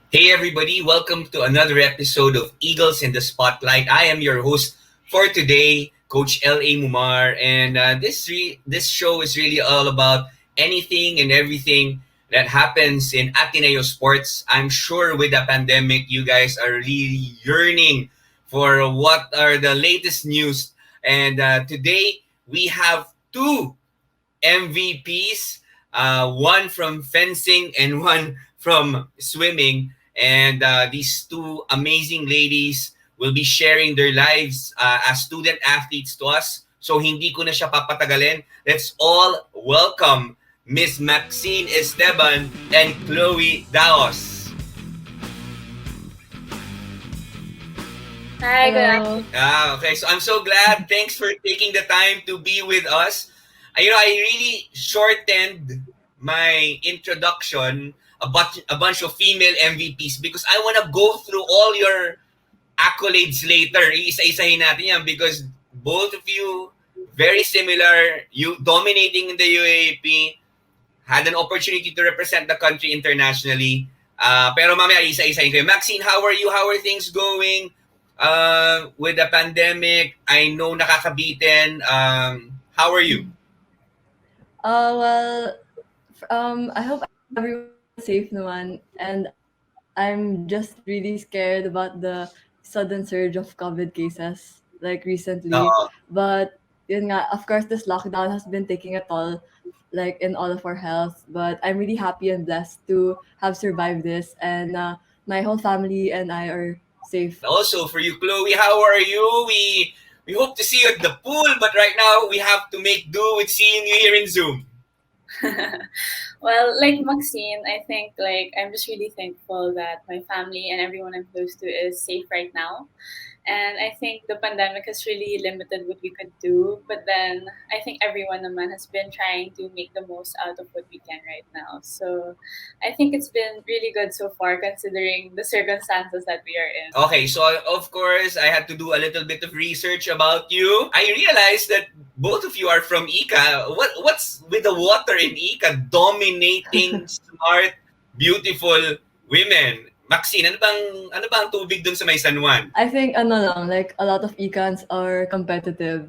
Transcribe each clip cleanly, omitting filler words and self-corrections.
Hey everybody, welcome to another episode of Eagles in the Spotlight. I am your host for today, Coach L.A. Mumar, and this show is really all about anything and everything that happens in Ateneo sports. I'm sure with the pandemic, you guys are really yearning for what are the latest news. And today we have two MVPs, one from fencing and one from swimming. And these two amazing ladies will be sharing their lives as student athletes to us. So hindi ko na siya papatagalin. Let's all welcome Miss Maxine Esteban and Chloe Daos. Hi, good Hello. afternoon. Okay, so I'm so glad. Thanks for taking the time to be with us. I really shortened my introduction a bunch of female MVPs because I want to go through all your accolades later. Iisa-isahin natin yan because both of you very similar. You dominating in the UAAP, had an opportunity to represent the country internationally. Pero mamaya isa-isahin ko. Maxine, how are you? How are things going? With the pandemic, I know nakakabitin. How are you? I hope everyone's safe naman. And I'm just really scared about the sudden surge of COVID cases, like recently. Oo. But yun nga, of course, this lockdown has been taking a toll, like in all of our health. But I'm really happy and blessed to have survived this, and my whole family and I are safe. Also, for you, Chloe, how are you? We hope to see you at the pool, but right now we have to make do with seeing you here in Zoom. Well, like Maxine, I think I'm just really thankful that my family and everyone I'm close to is safe right now. And I think the pandemic has really limited what we could do. But then I think everyone naman has been trying to make the most out of what we can right now. So I think it's been really good so far considering the circumstances that we are in. Okay, so of course, I had to do a little bit of research about you. I realized that both of you are from Ika. What's with the water in Ika dominating smart, beautiful women? Maxine, ano bang tubig dun sa may San Juan? I think ano lang, like a lot of econs are competitive.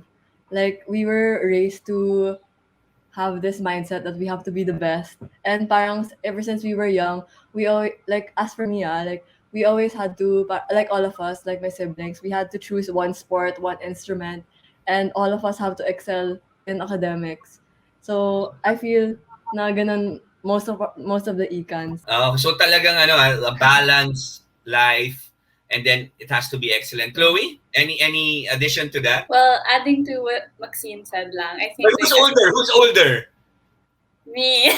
Like we were raised to have this mindset that we have to be the best. And parang ever since we were young, we always, like as for me, like we always had to, like all of us, like my siblings, we had to choose one sport, one instrument, and all of us have to excel in academics. So I feel na ganun most of the econs. So talagang a balanced life, and then it has to be excellent. Chloe, any addition to that? Well, adding to what Maxine said lang, I think But who's older? Who's older? me.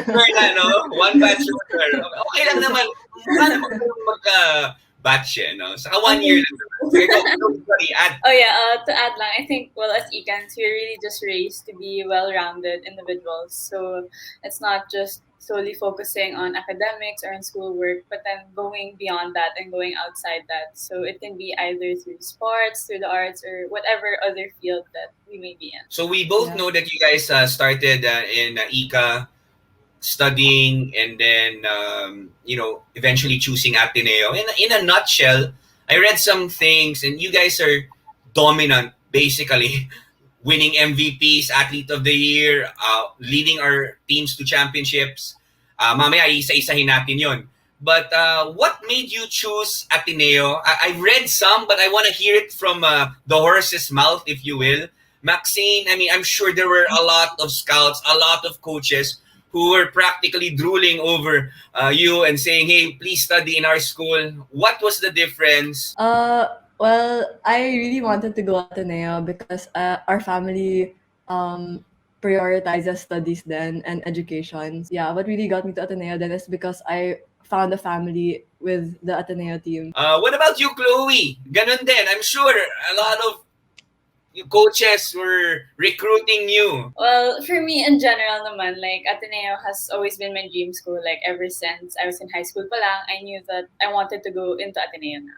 Sure na, no? One batch older. Okay lang naman. Paano magka-batch eh, no? Saka 1 year lang naman. Sige, go, sorry, add. Oh yeah, to add lang, I think as Ecans, we're really just raised to be well-rounded individuals. So it's not just solely focusing on academics or on schoolwork, but then going beyond that and going outside that. So it can be either through sports, through the arts, or whatever other field that we may be in. So we both Yeah. know that you guys started in ICA, studying, and then eventually choosing Ateneo. In a nutshell, I read some things, and you guys are dominant, basically, winning MVPs, Athlete of the Year, leading our teams to championships. Mamaya isa-isahin natin yon. But what made you choose Ateneo? I've read some, but I want to hear it from the horse's mouth, if you will. Maxine, I mean, I'm sure there were a lot of scouts, a lot of coaches who were practically drooling over you and saying, hey, please study in our school. What was the difference? I really wanted to go Ateneo because our family prioritizes studies then and education. Yeah, what really got me to Ateneo then is because I found a family with the Ateneo team. What about you, Chloe? Ganonden. I'm sure a lot of coaches were recruiting you. Well, for me in general naman, like Ateneo has always been my dream school. Like ever since I was in high school pa lang, I knew that I wanted to go into Ateneo na.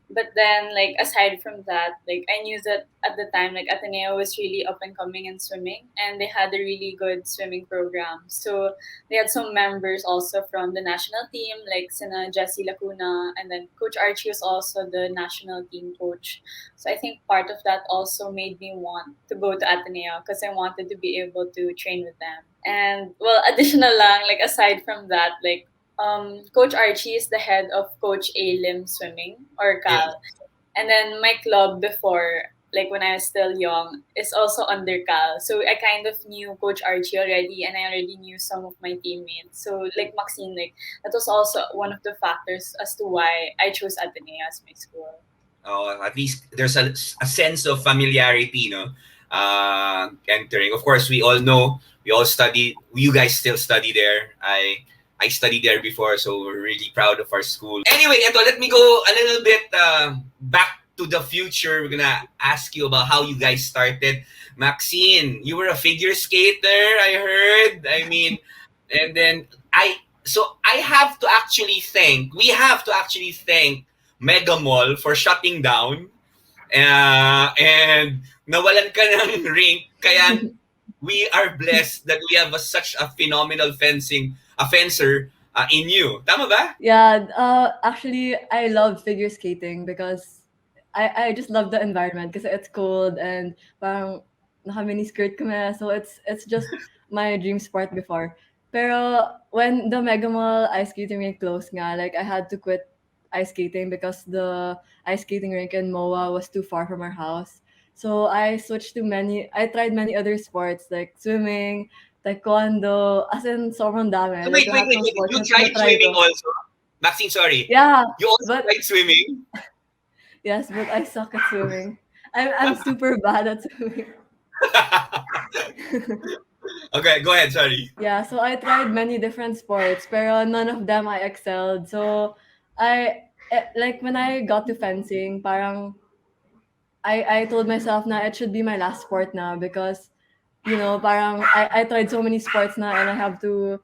But then, like, aside from that, like, I knew that at the time, like, Ateneo was really up and coming in swimming, and they had a really good swimming program. So they had some members also from the national team, like Sina Jessie Lacuna, and then Coach Archie was also the national team coach. So I think part of that also made me want to go to Ateneo because I wanted to be able to train with them. And well, additional lang, like aside from that, like Coach Archie is the head of Coach Alim Swimming or Yeah. Cal. And then my club before, like when I was still young, is also under Cal. So I kind of knew Coach Archie already and I already knew some of my teammates. So like Maxine, like that was also one of the factors as to why I chose Ateneo as my school. At least there's a sense of familiarity, no? Entering. Of course, we all know, we all study. You guys still study there. I studied there before, so we're really proud of our school. Anyway, ito, let me go a little bit back to the future. We're gonna ask you about how you guys started. Maxine, you were a figure skater, I heard. I mean, and then I have to actually thank. We have to actually thank Mega Mall for shutting down and nawalan ka ng rink. Kaya we are blessed that we have such a phenomenal fencer in you. Tama ba? Yeah, actually, I love figure skating because I just love the environment because it's cold and parang naka-mini skirt kami. So it's just my dream sport before. Pero when the Mega Mall ice skating rink closed nga, like I had to quit ice skating because the ice skating rink in MOA was too far from our house. So I tried many other sports like swimming, taekwondo, as in sobrang dami. So Like wait, wait, lahat wait, ng wait. sports You na tried na-try swimming ko. also? Maxine, sorry. Yeah, You also but tried swimming? yes, but I suck at swimming. I'm super bad at swimming. Okay, go ahead, sorry. Yeah, so I tried many different sports, pero none of them I excelled. So like when I got to fencing, parang I told myself na it should be my last sport now because parang I tried so many sports na and I have to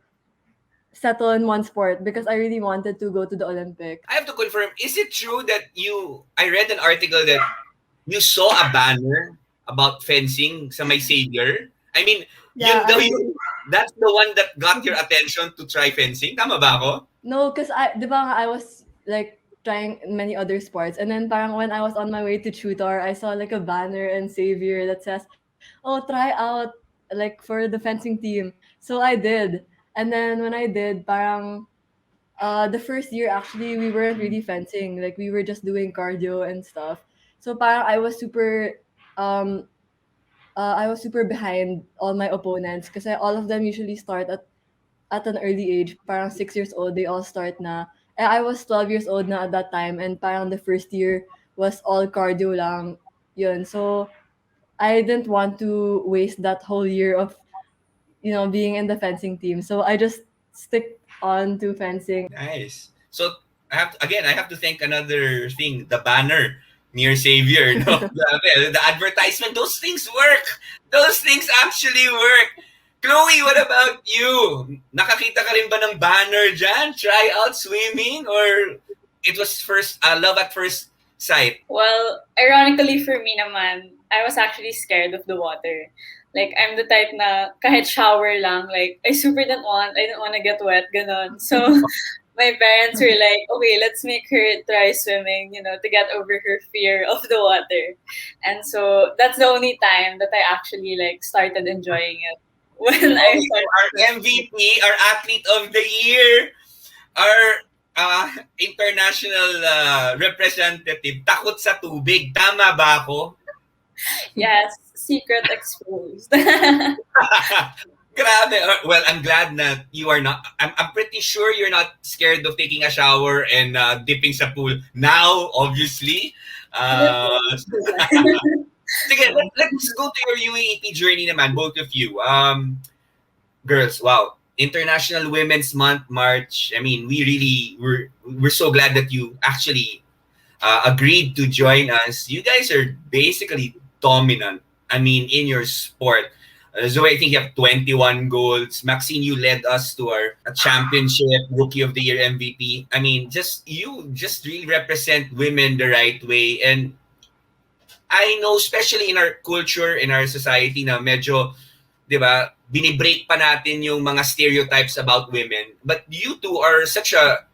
settle in one sport because I really wanted to go to the Olympics. I have to confirm, is it true that I read an article that you saw a banner about fencing sa may savior? I mean, Yeah, yun daw yung, that's the one that got your attention to try fencing? Tama ba ako? No, because di ba nga, I was like trying many other sports, and then parang when I was on my way to tutor, I saw like a banner in Xavier that says, "Oh, try out like for the fencing team." So I did, and then when I did, parang the first year actually we weren't really fencing, like we were just doing cardio and stuff. So parang um I was super behind all my opponents because all of them usually start at an early age, parang 6 years old, they all start na. And I was 12 years old na at that time, and parang the first year was all cardio lang. Yun. So, I didn't want to waste that whole year of, being in the fencing team. So, I just stick on to fencing. Nice. So I have to thank another thing, the banner near Savior, no? The advertisement, those things work. Those things actually work. Chloe, what about you? Nakakita ka rin ba ng banner dyan? Try out swimming or it was first love at first sight? Well, ironically for me naman, I was actually scared of the water. Like, I'm the type na kahit shower lang, like, I didn't want to get wet, ganon. So, my parents were like, okay, let's make her try swimming, to get over her fear of the water. And so, that's the only time that I actually, like, started enjoying it. When I Oh, you started are swimming. MVP, our athlete of the year, our international representative, takot sa tubig. Tama ba ako? Yes, secret exposed. Grabe. Well, I'm glad that you are not. I'm pretty sure you're not scared of taking a shower and dipping sa pool now, obviously. Uh, Sige, let's go to your UAAP journey naman, both of you. Girls, wow. International Women's Month, March. I mean, we're so glad that you actually agreed to join us. You guys are basically dominant. I mean, in your sport. Zoe, I think you have 21 goals. Maxine, you led us to our championship, Rookie of the Year MVP. I mean, just you just really represent women the right way. And I know, especially in our culture, in our society, na medyo, di ba, binibreak pa natin yung mga stereotypes about women. But you two are such a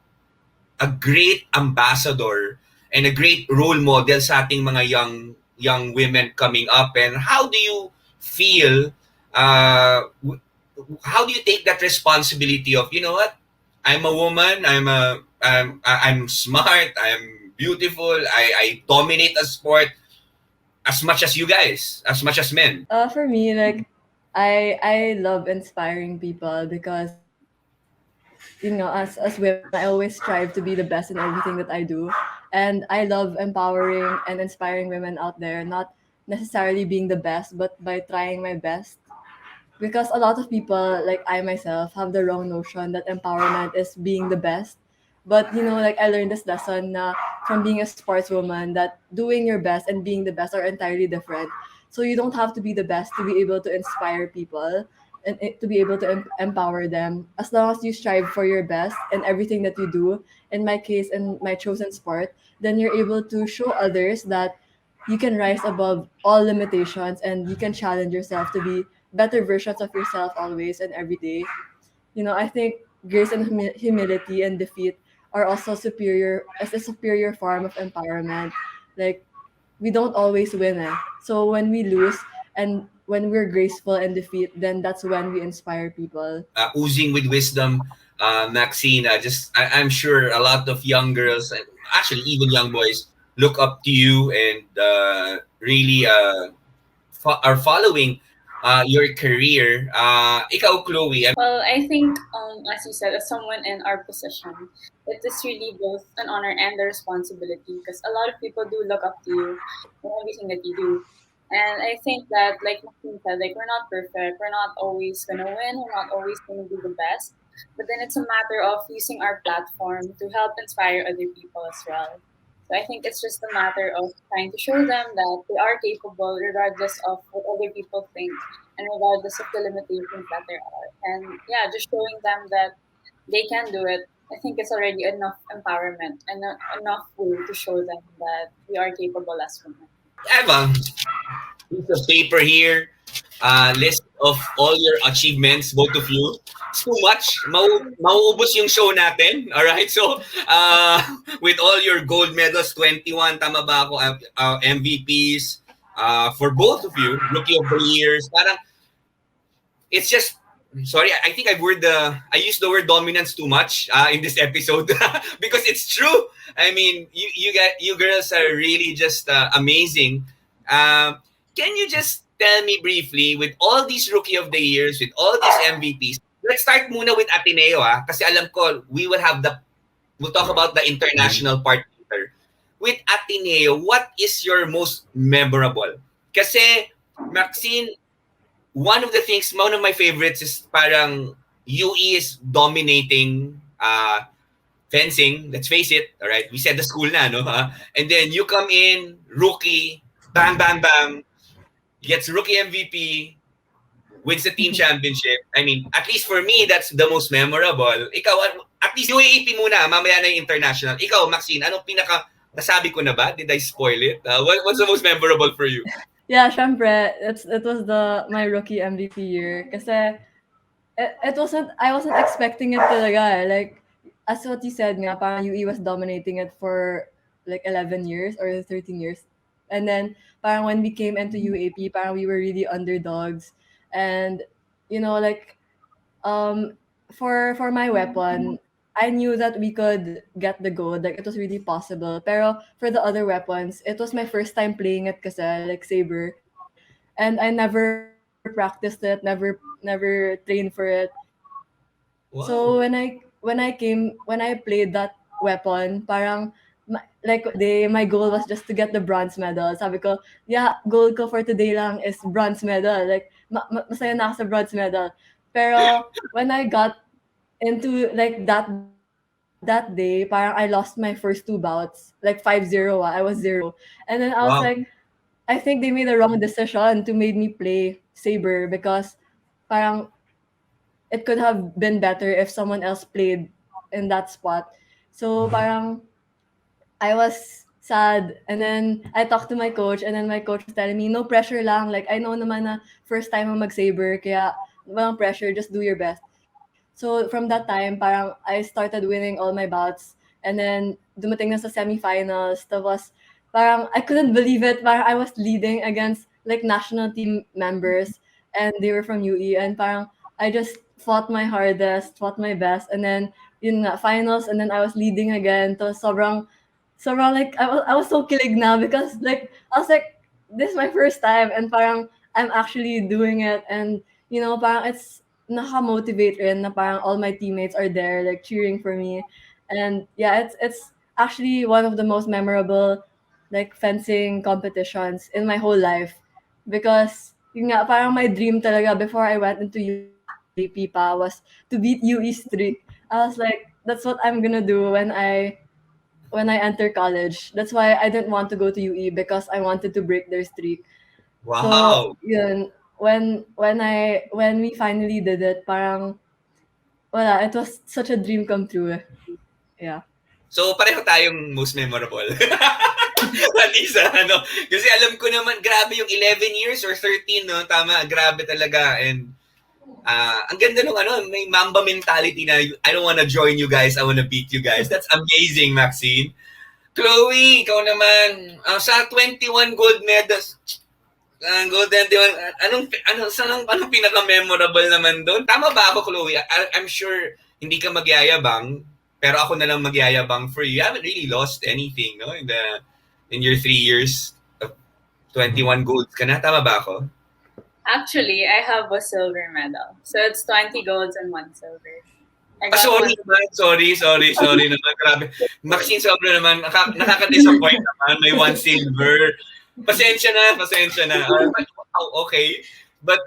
great ambassador and a great role model sa ating mga young women coming up. And how do you feel, how do you take that responsibility of, you know what, I'm a woman, I'm smart, I'm beautiful, I dominate a sport as much as you guys, as much as men. For me, like I love inspiring people because as women, I always strive to be the best in everything that I do, and I love empowering and inspiring women out there, not necessarily being the best, but by trying my best. Because a lot of people, like I myself, have the wrong notion that empowerment is being the best. But like I learned this lesson from being a sportswoman that doing your best and being the best are entirely different. So you don't have to be the best to be able to inspire people and to be able to empower them. As long as you strive for your best in everything that you do, in my case, in my chosen sport, then you're able to show others that you can rise above all limitations and you can challenge yourself to be better versions of yourself always and every day. I think grace and humility and defeat are also superior as a superior form of empowerment. Like we don't always win. So when we lose and when we're graceful in defeat, then that's when we inspire people. Oozing with wisdom, Maxine. I'm sure a lot of young girls, and actually even young boys, look up to you and really are following your career. Ikaw, Chloe. Well, I think, as you said, as someone in our position, it is really both an honor and a responsibility because a lot of people do look up to you in everything that you do. And I think that, like Maxine said, like we're not perfect. We're not always gonna win. We're not always gonna do the best. But then it's a matter of using our platform to help inspire other people as well. So I think it's just a matter of trying to show them that they are capable, regardless of what other people think and regardless of the limitations that there are. And yeah, just showing them that they can do it. I think it's already enough empowerment and enough way to show them that we are capable as women. I have a piece of paper here, list of all your achievements, both of you. It's too much. Mauubos yung show natin. All right? So, with all your gold medals, 21, tama ba ako, MVPs, for both of you, Rookie of the Years, parang, it's just, sorry, I think I used the word dominance too much in this episode because it's true. I mean, you girls are really just amazing. Can you just tell me briefly, with all these Rookie of the Years, with all these MVPs, let's start muna with Ateneo, kasi alam ko we'll talk about the international part later. With Ateneo, what is your most memorable? Kasi Maxine, one of my favorites is parang UE is dominating fencing. Let's face it, all right? We said the school na, no? And then you come in, rookie, bang, bang, bang, gets rookie MVP, wins the team championship. I mean, at least for me, that's the most memorable. Ikaw, at least UAAP muna, mamaya na yung international. Ikaw, Maxine, anong nasabi ko na ba? Did I spoil it? What's the most memorable for you? Yeah, syempre, it was my rookie MVP year. Kasi I wasn't expecting it talaga. Like, as what you said nga, parang UE was dominating it for like 11 years or 13 years. And then, parang when we came into UAP, parang we were really underdogs. And, like, for my weapon, I knew that we could get the gold. Like, it was really possible. Pero for the other weapons, it was my first time playing it kasi, like Saber. And I never practiced it, never trained for it. Wow. So when I played that weapon, parang like day, my goal was just to get the bronze medal. Sabi ko, yeah, goal ko for today lang is bronze medal. Like masaya na ako sa bronze medal. Pero when I got into like that day, parang I lost my first two bouts, like 5-0. I was 0. And then I was Wow. like, I think they made the wrong decision to made me play saber because parang it could have been better if someone else played in that spot. So parang I was sad, and then I talked to my coach, and then my coach was telling me, no pressure lang, like I know naman na first time mo mag-saber, kaya walang pressure, just do your best. So from that time, parang I started winning all my bouts, and then dumating na sa semifinals, tapos parang I couldn't believe it, parang I was leading against like national team members, and they were from UE, and parang I just fought my hardest, fought my best, and then yun nga, finals, and then I was leading again, to sobrang like I was so kilig na because like I was like, this is my first time, and parang I'm actually doing it, and parang it's naka-motivate rin na parang all my teammates are there like cheering for me. And yeah, it's actually one of the most memorable like fencing competitions in my whole life, because yun nga, parang my dream talaga before I went into UAP pa was to beat UE streak. I was like, that's what I'm gonna do when I enter college. That's why I didn't want to go to UE, because I wanted to break their streak. So, Wow. yun, when we finally did it, parang wala, it was such a dream come true. Yeah. So, pareho tayong most memorable. At least, ano, kasi alam ko naman, grabe yung 11 years or 13, no? Tama, grabe talaga. And, ang ganda nung ano, may Mamba mentality na, I don't wanna join you guys, I wanna beat you guys. That's amazing, Maxine. Chloe, ikaw naman, sa 21 gold medals, gold 21, anong pinaka-memorable naman doon? Tama ba ako, Chloe? I'm sure hindi ka magyayabang, pero ako na lang magyayabang for you. You haven't really lost anything, no? In your 3 years of 21 golds ka na. Tama ba ako? Actually, I have a silver medal. So it's 20 golds and 1 silver. I got Sorry one. naman. Sorry naman. Grabe. Maxine, sobra naman. Nakaka-disappoint naman. May 1 silver. Pasensya na. Okay. But,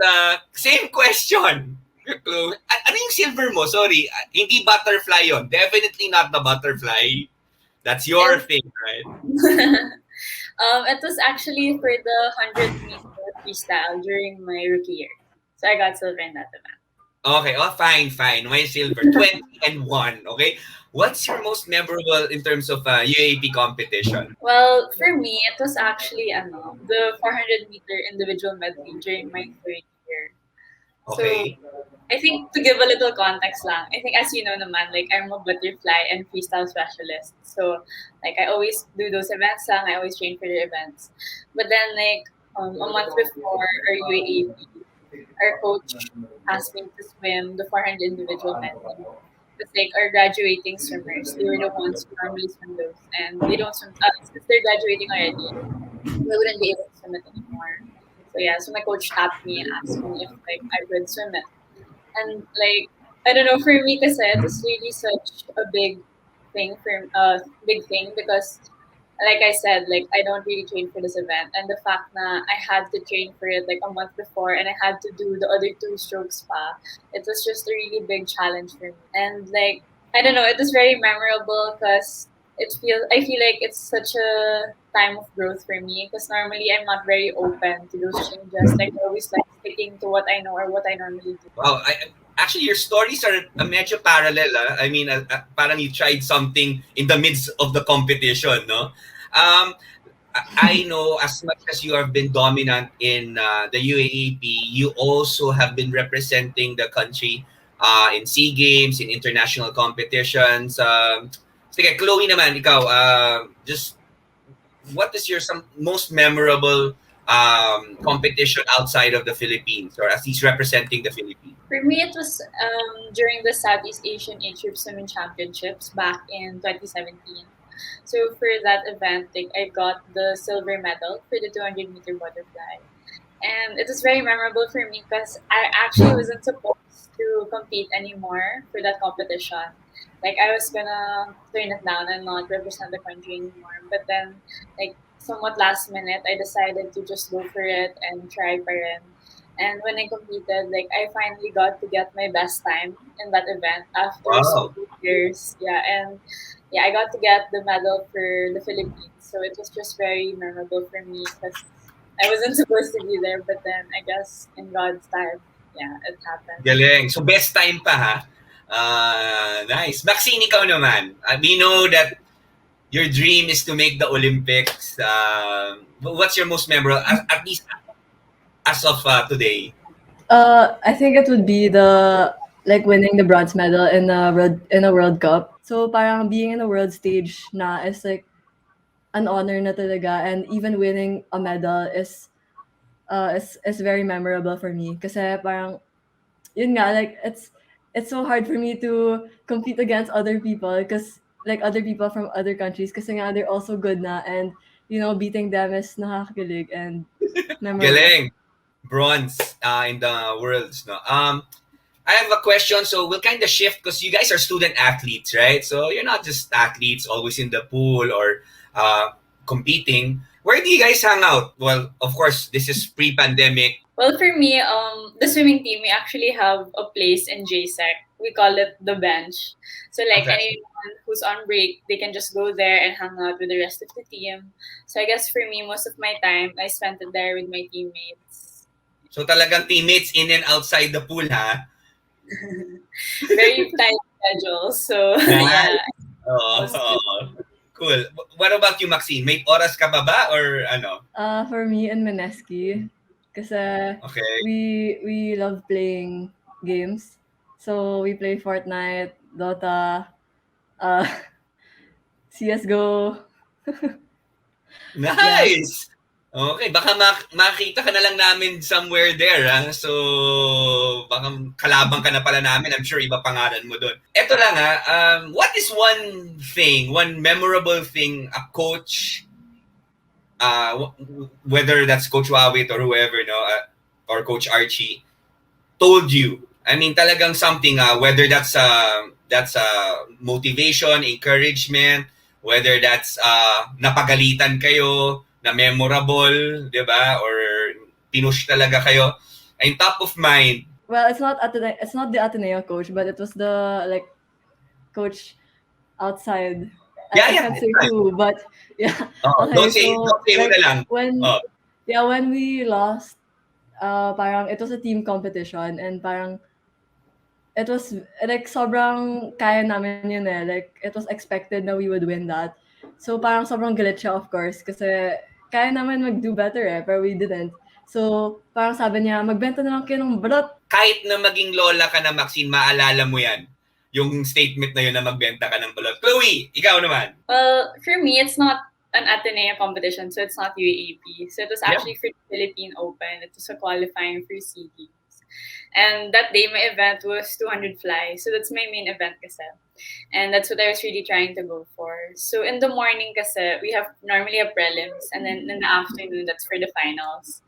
same question. Ano yung silver mo? Sorry. Hindi butterfly yon. Definitely not the butterfly. That's your thing, right? It was actually for the 100-meter freestyle during my rookie year. So I got silver in that event. Okay, fine. May silver. 20 and 1, okay? What's your most memorable in terms of UAP competition? Well, for me, it was actually the 400-meter individual medley during my third year. Okay. So, I think to give a little context lang, I think as you know naman, like I'm a butterfly and freestyle specialist. So, like I always do those events lang, I always train for the events. But then like a month before our UAAP, our coach asked me to swim the 400 individual medley. Because like our graduating swimmers, they were the ones who normally swim those, and they don't swim. Since they're graduating already, they wouldn't be able to swim it anymore. So yeah, so my coach tapped me and asked me if like I could swim it, and like I don't know, for me, because it was really such a big thing because like I said, like I don't really train for this event, and the fact that I had to train for it like a month before, and I had to do the other 2 strokes pa, it was just a really big challenge for me. And like I don't know, it was very memorable because I feel like it's such a time of growth for me because normally I'm not very open to those changes. Like I always like sticking to what I know or what I normally do. Wow, actually your stories are medyo parallel. I mean, parang you tried something in the midst of the competition, no? I know as much as you have been dominant in the UAAP, you also have been representing the country in SEA Games, in international competitions. Sige, Chloe naman, ikaw, just what is your most memorable competition outside of the Philippines, or at least representing the Philippines? For me, it was during the Southeast Asian Age Group Swimming Championships back in 2017. So for that event, like I got the silver medal for the 200-meter butterfly, and it was very memorable for me because I actually wasn't supposed to compete anymore for that competition. Like I was gonna turn it down and not represent the country anymore. But then, like somewhat last minute, I decided to just go for it and try pa rin. And when I competed, like I finally got to get my best time in that event after so Wow. many years. Yeah, and yeah, I got to get the medal for the Philippines. So it was just very memorable for me because I wasn't supposed to be there, but then I guess in God's time, yeah, it happened. Galing. So best time pa ha. Nice. Maxine, ikaw naman. We know that your dream is to make the Olympics. What's your most memorable, at least as of today? I think it would be the like winning the bronze medal in a World Cup. So parang being in the world stage na is like an honor na talaga, and even winning a medal is very memorable for me kasi parang yun nga, like it's so hard for me to compete against other people because like other people from other countries kasi nga they're also good na, and beating them is nakakakilig and memorable. Galing. Bronze in the worlds. No. I have a question. So we'll kind of shift because you guys are student athletes, right? So you're not just athletes always in the pool or competing. Where do you guys hang out? Well, of course, this is pre-pandemic. Well, for me, the swimming team, we actually have a place in JSEC. We call it the bench. So like Okay. anyone who's on break, they can just go there and hang out with the rest of the team. So I guess for me, most of my time, I spent it there with my teammates. So talagang teammates in and outside the pool, ha? Very tight schedule. So yeah. Oh, cool. What about you, Maxine? May oras ka ba or ano? For me in Meneski, kasi Okay. we love playing games. So we play Fortnite, Dota, CS:GO. Nice! Okay, baka makita ka na lang namin somewhere there, ha? So, baka kalabang ka na pala namin. I'm sure iba pangalan mo doon. Eto lang, ha? What is one memorable thing a coach, whether that's Coach Wawit or whoever, no, or Coach Archie, told you? I mean, talagang something, whether that's motivation, encouragement, whether that's napagalitan kayo, na memorable, di ba? Or pinush talaga kayo. And top of mind. Well, it's not the Ateneo coach, but it was the like coach outside. Yeah, I yeah. can't say who, but yeah. Oh, Okay, don't say mo na lang. When we lost, parang it was a team competition, and parang it was like sobrang kaya namin yun eh. Like it was expected na we would win that. So parang sobrang galit siya, of course, kasi kaya naman mag-do better eh, pero we didn't. So parang sabi niya, magbenta na lang kayo ng balot. Kahit na maging lola ka na, Maxine, maalala mo yan. Yung statement na yun na magbenta ka ng balot. Chloe, ikaw naman. Well, for me, it's not an Ateneo competition, so it's not UAAP. So it was actually for the Philippine Open. It was a qualifying for SEA Games. And that day, my event was 200 fly. So that's my main event kasi. And that's what I was really trying to go for. So in the morning kasi, we have normally a prelims. And then in the afternoon, that's for the finals.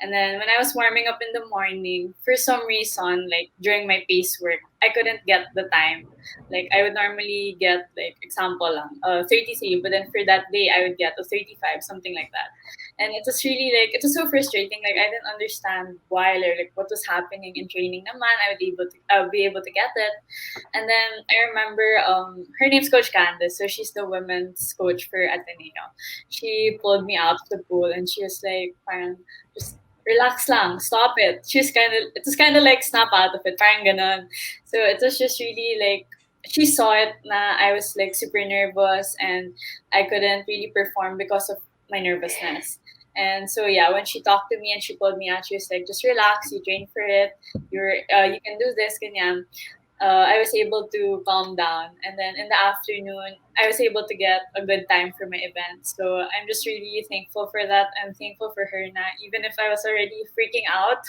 And then when I was warming up in the morning, for some reason, like during my pace work, I couldn't get the time. Like I would normally get like example lang, 33, but then for that day I would get a 35, something like that. And it was really like it was so frustrating. Like I didn't understand why or like what was happening in training. Naman I would be able to get it. And then I remember her name's Coach Candace, so she's the women's coach for Ateneo. She pulled me out of the pool and she was like, parang just relax lang, stop it. It was kind of like snap out of it, parang ganon. So it was just really like, she saw it na I was like super nervous and I couldn't really perform because of my nervousness. And so yeah, when she talked to me and she pulled me out, she was like, just relax, you train for it, you can do this, ganyan. I was able to calm down. And then in the afternoon, I was able to get a good time for my event. So I'm just really thankful for that. I'm thankful for her na even if I was already freaking out,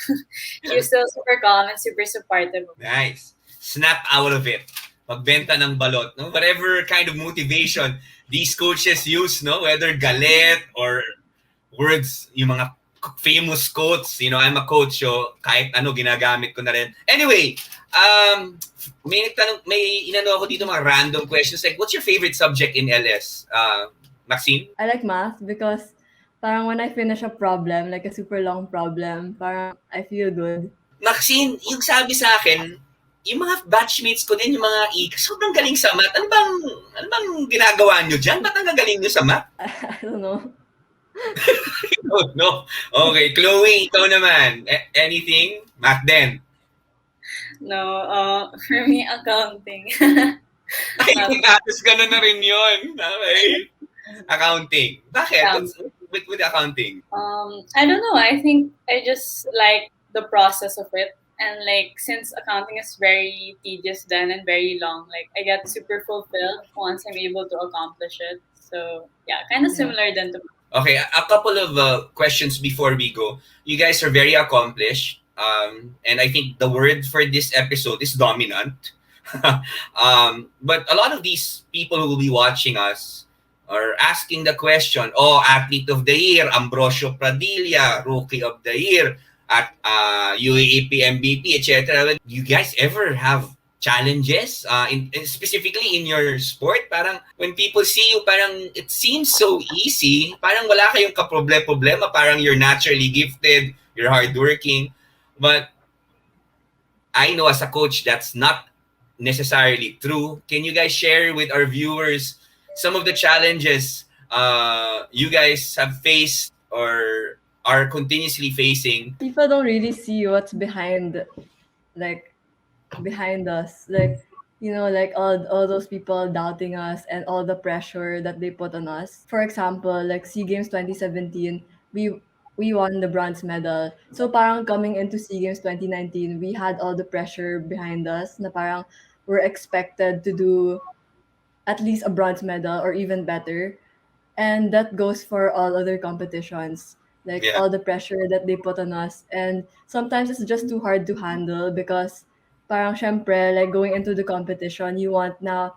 she was still super calm and super supportive. Nice. Snap out of it. Magbenta ng balot. No? Whatever kind of motivation these coaches use, no? Whether galit or words, yung mga famous quotes. You know, I'm a coach, so kahit ano ginagamit ko na rin. Anyway, may inano ako dito mga random questions like, what's your favorite subject in LS? Maxine? I like math because parang when I finish a problem, like a super long problem, parang I feel good. Maxine, yung sabi sa akin, yung mga batchmates ko din, yung mga sobrang galing sa math. Ano bang ginagawa nyo dyan? Ba't ang gagaling nyo sa math? I don't know. Oh, no. Okay, Chloe, ikaw naman. Anything? Math din. No, for me, accounting. Ay, um, halos ganun na rin yun. Okay. Accounting. Bakit? yeah. What's with accounting? I don't know. I think I just like the process of it. And like since accounting is very tedious then and very long, like I get super fulfilled once I'm able to accomplish it. So yeah, kind of Yeah. similar then to Okay, a couple of questions before we go. You guys are very accomplished. And I think the word for this episode is dominant. But a lot of these people who will be watching us are asking the question, oh, athlete of the year, Ambrosio Pradilla, rookie of the year, at UAAP MVP, etc. You guys ever have challenges specifically in your sport? Parang when people see you, parang it seems so easy, parang wala kayong kaproblema, parang you're naturally gifted, you're hardworking. But I know as a coach that's not necessarily true. Can you guys share with our viewers some of the challenges you guys have faced or are continuously facing? People don't really see what's like behind us, like, like all those people doubting us and all the pressure that they put on us. For example, like SEA Games 2017, we won the bronze medal. So parang coming into SEA Games 2019, we had all the pressure behind us na parang we're expected to do at least a bronze medal or even better. And that goes for all other competitions, like Yeah, all the pressure that they put on us. And sometimes it's just too hard to handle because parang syempre, like going into the competition, you won't have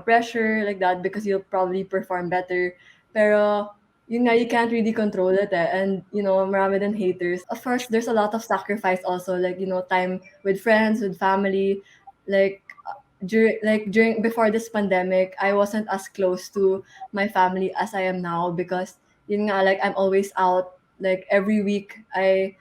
pressure like that because you'll probably perform better. Pero yun nga, you can't really control it eh. And marami din haters. Of course, there's a lot of sacrifice also, like time with friends, with family. Like during before this pandemic, I wasn't as close to my family as I am now because yun nga, like I'm always out. Like every week I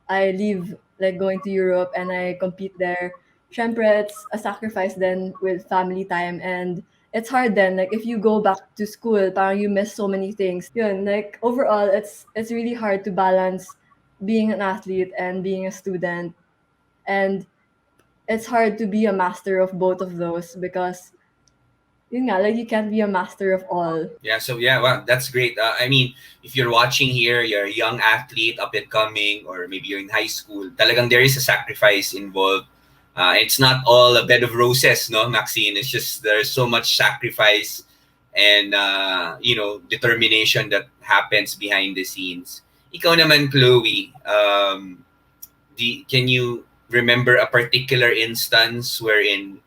leave, like going to Europe and I compete there. Syempre, it's a sacrifice then with family time, and it's hard then. Like if you go back to school, parang you miss so many things. Yun, like overall, it's really hard to balance being an athlete and being a student, and it's hard to be a master of both of those because yun nga, like you can't be a master of all. yeah. So yeah, wow, that's great. I mean, if you're watching here, you're a young athlete, up and coming, or maybe you're in high school. Talagang there is a sacrifice involved. It's not all a bed of roses, no, Maxine. It's just there's so much sacrifice and determination that happens behind the scenes. Ikaw naman, Chloe. Can you remember a particular instance wherein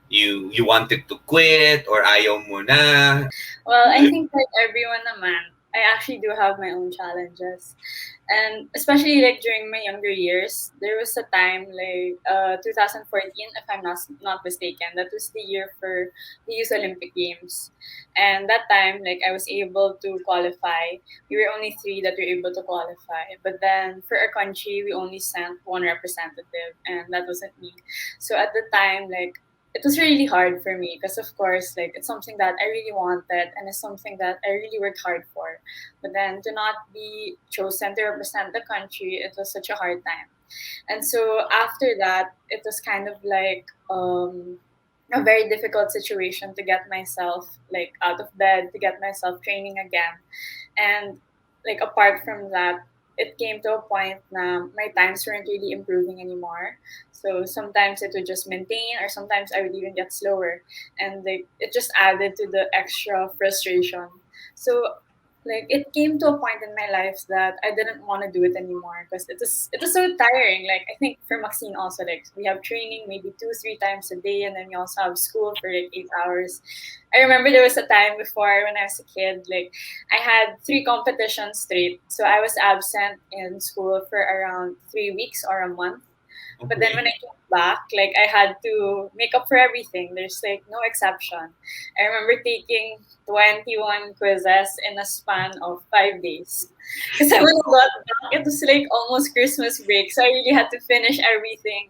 you wanted to quit or ayaw mo na? Well, I think like everyone naman, I actually do have my own challenges. And especially like during my younger years, there was a time like 2014, if I'm not mistaken, that was the year for the Youth Olympic Games. And that time, like I was able to qualify. We were only three that were able to qualify. But then for our country, we only sent one representative, and that wasn't me. So at the time, like it was really hard for me because of course like it's something that I really wanted and it's something that I really worked hard for. But then to not be chosen to represent the country, it was such a hard time. And so after that, it was kind of like a very difficult situation to get myself like out of bed, to get myself training again. And like apart from that, it came to a point na my times weren't really improving anymore. So sometimes it would just maintain, or sometimes I would even get slower, and like it just added to the extra frustration. So like it came to a point in my life that I didn't want to do it anymore because it was so tiring. Like I think for Maxine also, like we have training maybe 2-3 times a day, and then we also have school for like 8 hours. I remember there was a time before when I was a kid, like I had 3 competitions straight, so I was absent in school for around 3 weeks or a month. But then when Okay. I came back, like I had to make up for everything. There's like no exception. I remember taking 21 quizzes in a span of 5 days. Because when I got back, it was like almost Christmas break. So I really had to finish everything.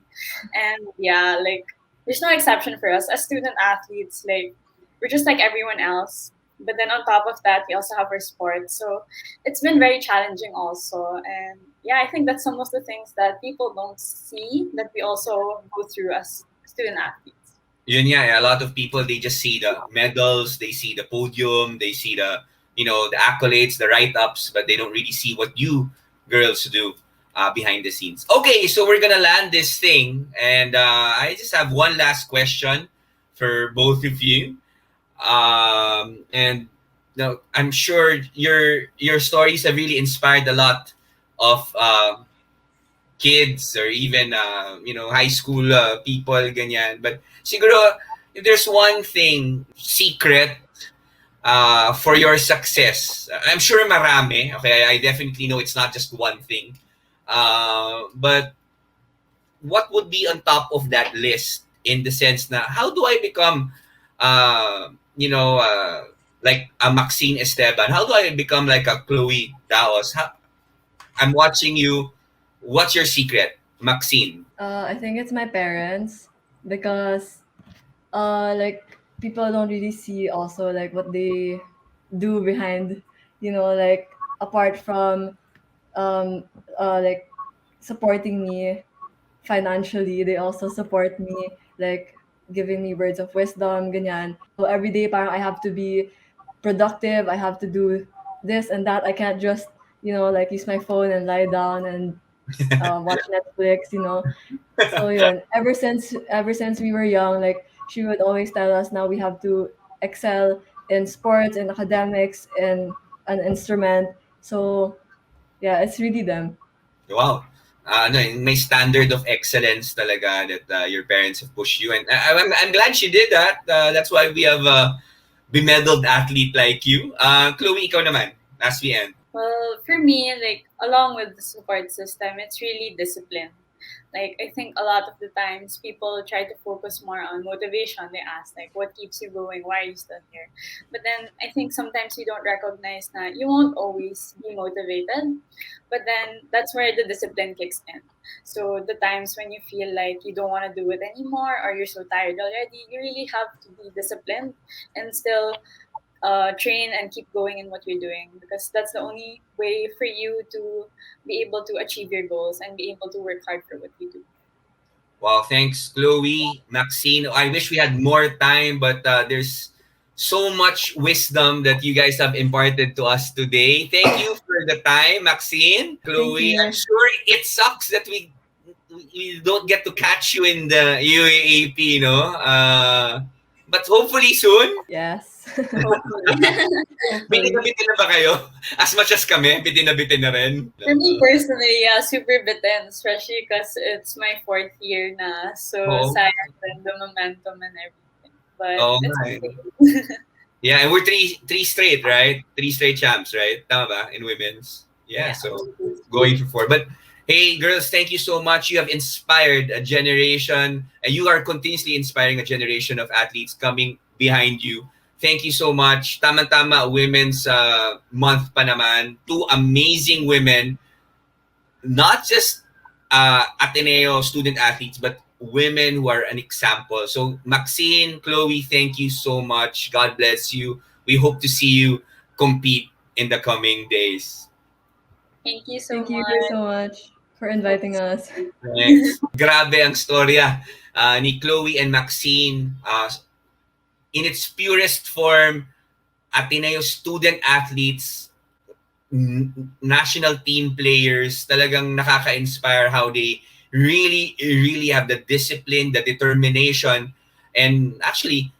And yeah, like there's no exception for us as student athletes. Like we're just like everyone else. But then on top of that, we also have our sports. So it's been very challenging also. And yeah, I think that's some of the things that people don't see that we also go through as student athletes. Yun nga, a lot of people, they just see the medals, they see the podium, they see the, the accolades, the write-ups, but they don't really see what you girls do behind the scenes. Okay, so we're gonna land this thing, and I just have one last question for both of you. And I'm sure your stories have really inspired a lot of kids, or even high school people, ganyan. But siguro, if there's one thing secret for your success, I'm sure marami. Okay, I definitely know it's not just one thing. But what would be on top of that list, in the sense na how do I become like a Maxine Esteban? How do I become like a Chloe Daos? I'm watching you. What's your secret, Maxine? I think it's my parents, because like people don't really see also like what they do behind, like apart from um like supporting me financially, they also support me, like giving me words of wisdom, ganyan. So every day parang I have to be productive, I have to do this and that. I can't just, like use my phone and lie down and watch Netflix, So yun, ever since we were young, like she would always tell us now we have to excel in sports and academics and an instrument. So yeah, it's really them. Wow. May standard of excellence talaga that your parents have pushed you. And I'm glad she did that. That's why we have a bemedaled athlete like you. Chloe, ikaw naman, as we end. Well, for me, like along with the support system, it's really discipline. Like I think a lot of the times people try to focus more on motivation. They ask like, "What keeps you going? Why are you still here?" But then I think sometimes you don't recognize that you won't always be motivated. But then that's where the discipline kicks in. So the times when you feel like you don't want to do it anymore or you're so tired already, you really have to be disciplined and still train and keep going in what you're doing, because that's the only way for you to be able to achieve your goals and be able to work hard for what you do. Well, thanks, Chloe, Maxine. I wish we had more time, but there's so much wisdom that you guys have imparted to us today. Thank you for the time, Maxine, Thank Chloe. I'm you. sure it sucks that we don't get to catch you in the UAAP, but hopefully soon. Yes. Hopefully. Hopefully. Bitin na ba kayo? As much as kami, bitin na rin. For me personally, yeah, super bitten, especially because it's my fourth year na. So Oo. sayang din the momentum and everything. But Oo it's nga eh. okay. Yeah, and we're three straight, right? Three straight champs, right? Tama ba? In women's. Yeah, so going for four. But hey, girls, thank you so much. You have inspired a generation, and you are continuously inspiring a generation of athletes coming behind you. Thank you so much. Tama-tama, Women's Month pa naman. Two amazing women, not just Ateneo student athletes, but women who are an example. So, Maxine, Chloe, thank you so much. God bless you. We hope to see you compete in the coming days. Thank you so Thank you much. so much for inviting us. Thanks. Grabe ang storya ni Chloe and Maxine. In its purest form, Ateneo student athletes, national team players, talagang nakaka-inspire how they really have the discipline, the determination, and actually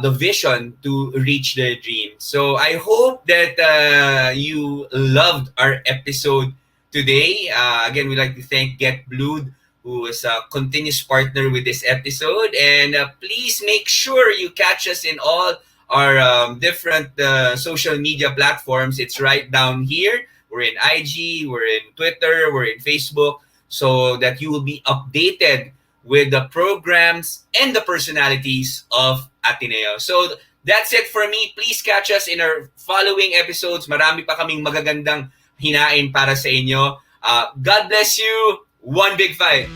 the vision to reach their dreams. So I hope that you loved our episode today. Again, we'd like to thank Get Blued, who is a continuous partner with this episode. And please make sure you catch us in all our different social media platforms. It's right down here. We're in IG, we're in Twitter, we're in Facebook, so that you will be updated with the programs and the personalities of Ateneo. So that's it for me. Please catch us in our following episodes. Marami pa kaming magagandang hinain para sa inyo. God bless you. One big fight.